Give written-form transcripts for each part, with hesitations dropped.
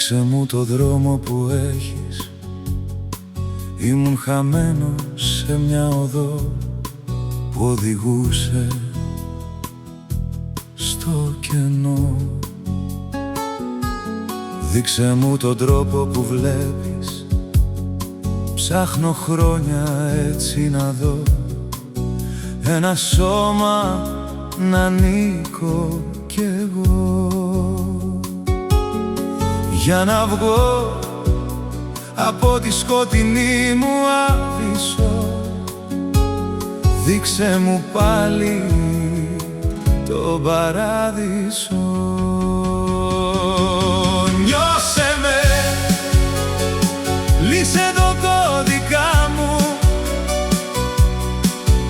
Δείξε μου το δρόμο που έχεις. Ήμουν χαμένος σε μια οδό που οδηγούσε στο κενό. Δείξε μου τον τρόπο που βλέπεις. Ψάχνω χρόνια έτσι να δω ένα σώμα να ανήκω κι εγώ. Για να βγω από τη σκοτεινή μου άβυσσο, δείξε μου πάλι το παράδεισο. Νιώσε με, λύσε το κώδικα μου,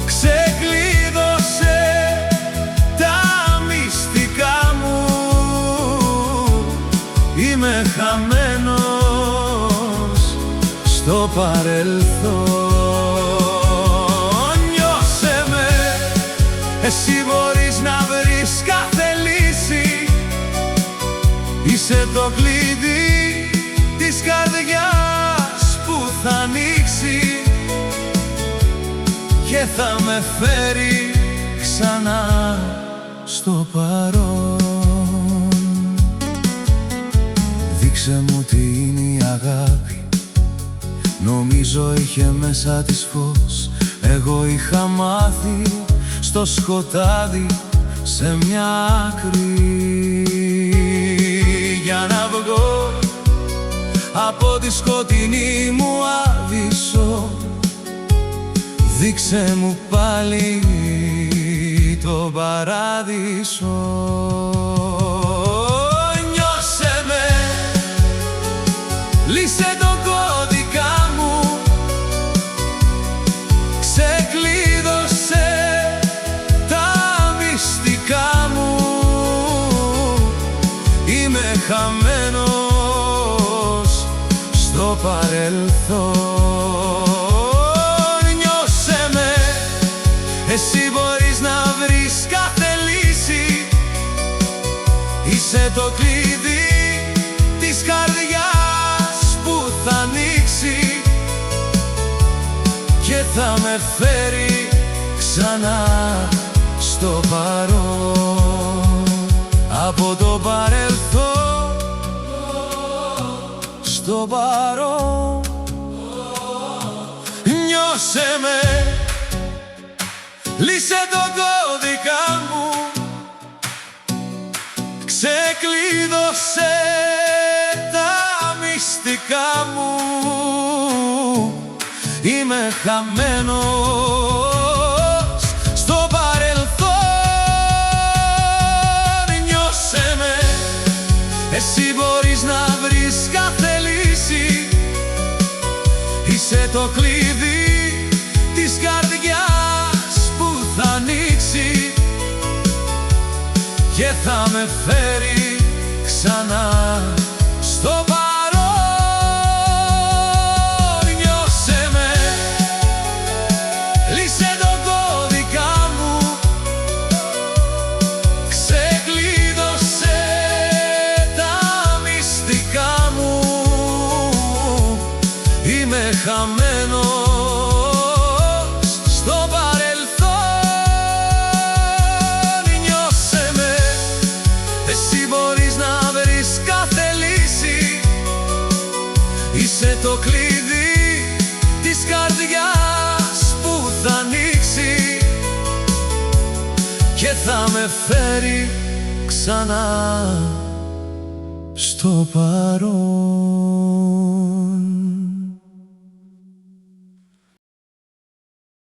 ξεκλείδωσε τα μυστικά μου. Είμαι χαμένος στο παρελθόν. Νιώσε με, εσύ μπορείς να βρεις κάθε λύση. Είσαι το κλειδί της καρδιάς που θα ανοίξει και θα με φέρει ξανά στο παρόν. Δείξε μου τι είναι η αγάπη. Νομίζω είχε μέσα της φως. Εγώ είχα μάθει στο σκοτάδι σε μια άκρη. Για να βγω από τη σκοτεινή μου άβυσσο, δείξε μου πάλι το παράδεισο. Νιώσε με, λύσε το κώδικα μου, ξεκλείδωσε τα μυστικά μου. Είμαι χαμένος στο παρελθόν. Νιώσε με, εσύ μπορείς να βρεις κάθε λύση. Είσαι το κλειδί της καρδιάς που θα ανοίξει και θα με φέρει ξανά στο παρόν. Από το παρελθόν στο παρόν. Νιώσε με, λύσε το κώδικα μου, ξεκλείδωσε τα μυστικά μου. Είμαι χαμένος στο παρελθόν. Νιώσε με, εσύ μπορείς να βρεις κάθε λύση. Είσαι το κλειδί της καρδιάς που θα ανοίξει και θα με φέρει ξανά στο παρόν. Νιώσε με, λύσε το κώδικα μου, ξεκλείδωσε τα μυστικά μου. Είμαι χαμένος στο παρελθόν. Νιώσε με, εσύ μπορείς να βρεις κάθε λύση. Είσαι το κλειδί της καρδιάς που θα ανοίξει και θα με φέρει ξανά στο παρόν.